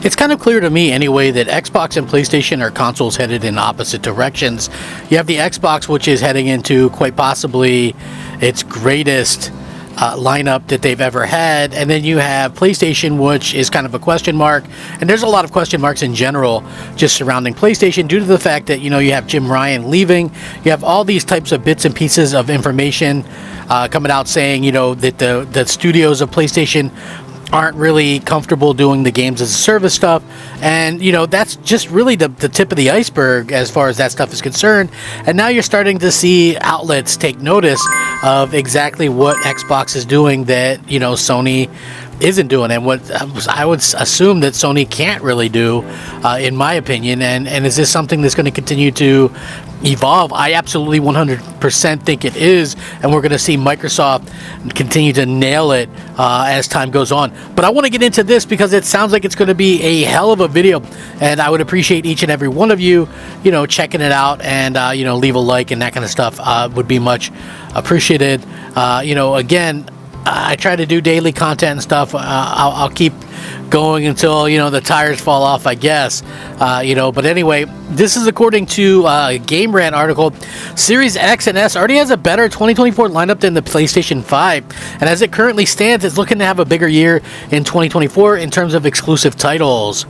It's kind of clear to me anyway that Xbox and PlayStation are consoles headed in opposite directions. You have the Xbox, which is heading into quite possibly its greatest lineup that they've ever had, and then you have PlayStation, which is kind of a question mark, and there's a lot of question marks in general just surrounding PlayStation due to the fact that, you know, you have Jim Ryan leaving, you have all these types of bits and pieces of information coming out saying, you know, that the studios of PlayStation aren't really comfortable doing the games as a service stuff, and you know, that's just really the tip of the iceberg as far as that stuff is concerned. And now you're starting to see outlets take notice of exactly what Xbox is doing that, you know, Sony isn't doing, and what I would assume that Sony can't really do, in my opinion. And is this something that's going to continue to evolve? I absolutely 100% think it is, and we're going to see Microsoft continue to nail it as time goes on. But I want to get into this because it sounds like it's going to be a hell of a video, and I would appreciate each and every one of you, you know, checking it out, and you know, leave a like and that kind of stuff would be much appreciated. You know, again, I try to do daily content and stuff. I'll keep going until, you know, the tires fall off, I guess. You know, but anyway, this is according to a Game Rant article. Series X and S already has a better 2024 lineup than the PlayStation 5, and as it currently stands, it's looking to have a bigger year in 2024 in terms of exclusive titles.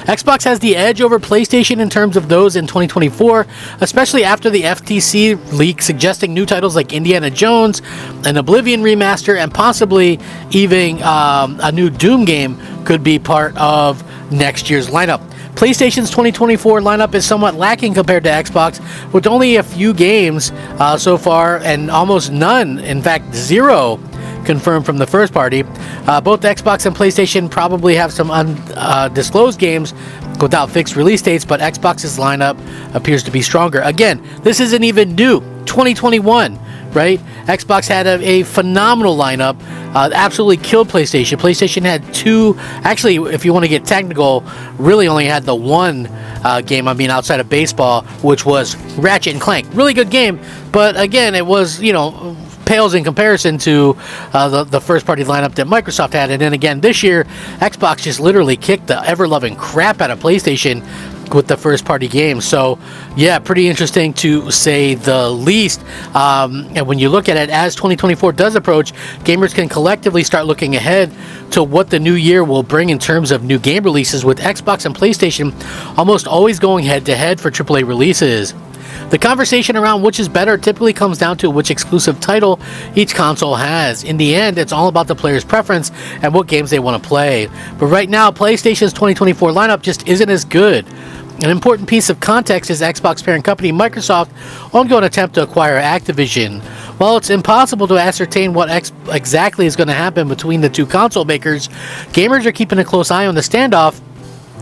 Xbox has the edge over PlayStation in terms of those in 2024, especially after the FTC leak suggesting new titles like Indiana Jones, an Oblivion remaster, and possibly even a new Doom game could be part of next year's lineup. PlayStation's 2024 lineup is somewhat lacking compared to Xbox, with only a few games so far, and almost none, in fact zero, confirmed from the first party. Both Xbox and PlayStation probably have some undisclosed games without fixed release dates, but Xbox's lineup appears to be stronger. Again, this isn't even new. 2021, right? Xbox had a phenomenal lineup, absolutely killed PlayStation. PlayStation had two, actually, if you want to get technical, really only had the one game, I mean, outside of baseball, which was Ratchet and Clank. Really good game, but again, it was, you know, pales in comparison to the first party lineup that Microsoft had. And then again, this year, Xbox just literally kicked the ever-loving crap out of PlayStation with the first party games. So yeah, pretty interesting to say the least. And when you look at it, as 2024 does approach, gamers can collectively start looking ahead to what the new year will bring in terms of new game releases, with Xbox and PlayStation almost always going head to head for AAA releases. The conversation around which is better typically comes down to which exclusive title each console has. In the end, it's all about the player's preference and what games they want to play. But right now, PlayStation's 2024 lineup just isn't as good. An important piece of context is Xbox parent company Microsoft's ongoing attempt to acquire Activision. While it's impossible to ascertain what exactly is going to happen between the two console makers, gamers are keeping a close eye on the standoff,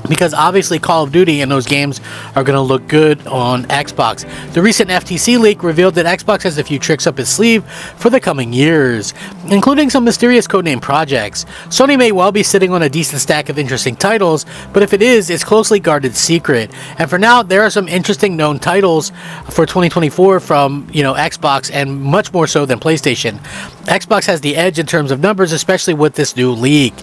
because obviously Call of Duty and those games are going to look good on Xbox. The recent FTC leak revealed that Xbox has a few tricks up its sleeve for the coming years, including some mysterious codename projects. Sony may well be sitting on a decent stack of interesting titles, but if it is, it's closely guarded secret. And for now, there are some interesting known titles for 2024 from, you know, Xbox, and much more so than PlayStation. Xbox has the edge in terms of numbers, especially with this new leak.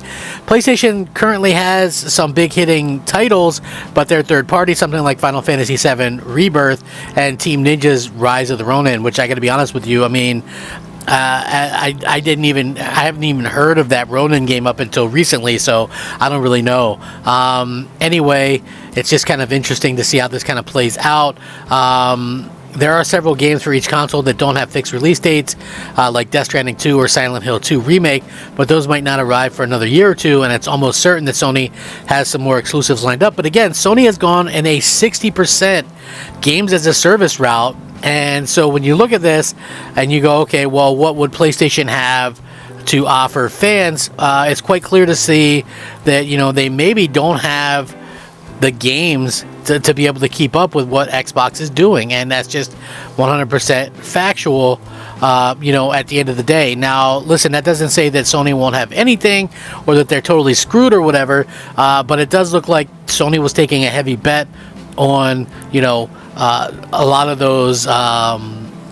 PlayStation currently has some big hitting titles, but they're third party, something like Final Fantasy VII Rebirth and Team Ninja's Rise of the Ronin, which I gotta be honest with you, I mean, I haven't even heard of that Ronin game up until recently, so I don't really know. Anyway, it's just kind of interesting to see how this kind of plays out. There are several games for each console that don't have fixed release dates, like Death Stranding 2 or Silent Hill 2 Remake, but those might not arrive for another year or two, and it's almost certain that Sony has some more exclusives lined up. But again, Sony has gone in a 60% games as a service route, and so when you look at this and you go, okay, well, what would PlayStation have to offer fans? It's quite clear to see that, you know, they maybe don't have the games to be able to keep up with what Xbox is doing, and that's just 100% factual, you know, at the end of the day. Now, listen, that doesn't say that Sony won't have anything or that they're totally screwed or whatever, but it does look like Sony was taking a heavy bet on, you know, a lot of those,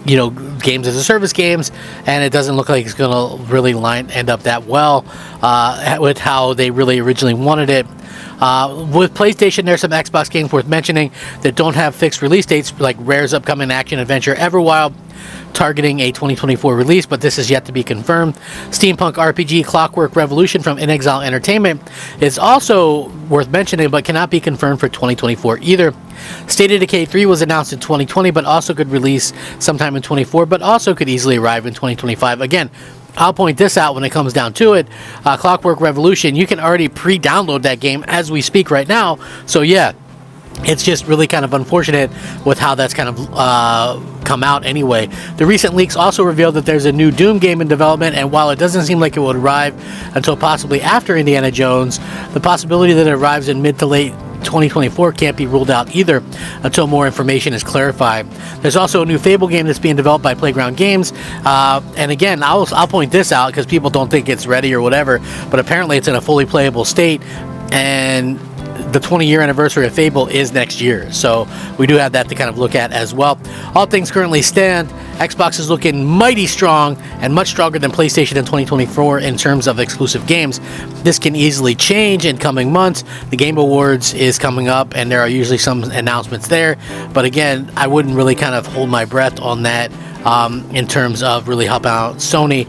you know, games as a service games, and it doesn't look like it's going to really end up that well with how they really originally wanted it. With PlayStation, there's some Xbox games worth mentioning that don't have fixed release dates, like Rare's upcoming action-adventure Everwild, targeting a 2024 release, but this is yet to be confirmed. Steampunk RPG Clockwork Revolution from In Exile Entertainment is also worth mentioning, but cannot be confirmed for 2024 either. State of Decay 3 was announced in 2020, but also could release sometime in 24, but also could easily arrive in 2025. Again, I'll point this out when it comes down to it. Clockwork Revolution, you can already pre-download that game as we speak right now. So yeah, it's just really kind of unfortunate with how that's kind of come out anyway. The recent leaks also revealed that there's a new Doom game in development, and while it doesn't seem like it would arrive until possibly after Indiana Jones, the possibility that it arrives in mid to late 2024 can't be ruled out either until more information is clarified. There's also a new Fable game that's being developed by Playground Games, and again, I'll point this out because people don't think it's ready or whatever, but apparently it's in a fully playable state, and the 20-year anniversary of Fable is next year, so we do have that to kind of look at as well. All things currently stand, Xbox is looking mighty strong and much stronger than PlayStation in 2024 in terms of exclusive games. This can easily change in coming months. The Game Awards is coming up, and there are usually some announcements there, but again, I wouldn't really kind of hold my breath on that in terms of really helping out Sony.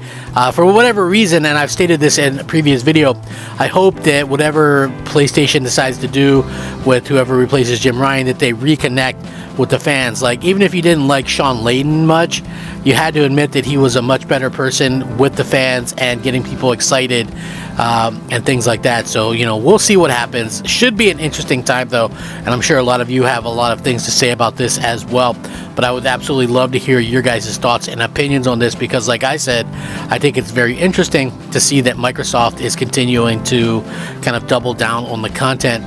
For whatever reason, and I've stated this in a previous video, I hope that whatever PlayStation decides to do with whoever replaces Jim Ryan, that they reconnect with the fans. Like, even if you didn't like Sean Layden much, you had to admit that he was a much better person with the fans and getting people excited and things like that. So, you know, we'll see what happens. Should be an interesting time, though, and I'm sure a lot of you have a lot of things to say about this as well. But I would absolutely love to hear your guys' thoughts and opinions on this, because like I said, I think it's very interesting to see that Microsoft is continuing to kind of double down on the content,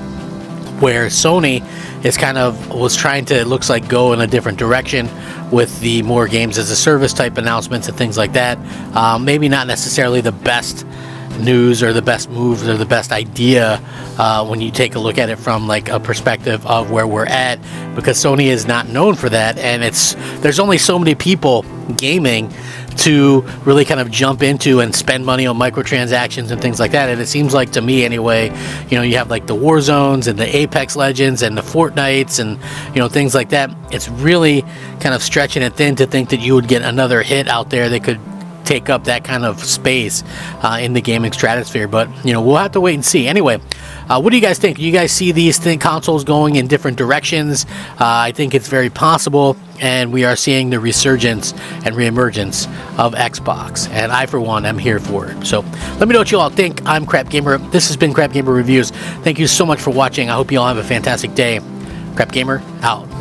where Sony is kind of was trying to, it looks like, go in a different direction with the more games as a service type announcements and things like that. Maybe not necessarily the best news or the best moves or the best idea when you take a look at it from like a perspective of where we're at, because Sony is not known for that, and there's only so many people gaming to really kind of jump into and spend money on microtransactions and things like that. And it seems like, to me anyway, you know, you have like the Warzones and the Apex Legends and the Fortnites and, you know, things like that. It's really kind of stretching it thin to think that you would get another hit out there that could take up that kind of space in the gaming stratosphere. But, you know, we'll have to wait and see. Anyway, what do you guys think? Do you guys see these consoles going in different directions? I think it's very possible, and we are seeing the resurgence and reemergence of Xbox, and I, for one, am here for it. So let me know what you all think. I'm Crap Gamer. This has been Crap Gamer Reviews. Thank you so much for watching. I hope you all have a fantastic day. Crap Gamer, out.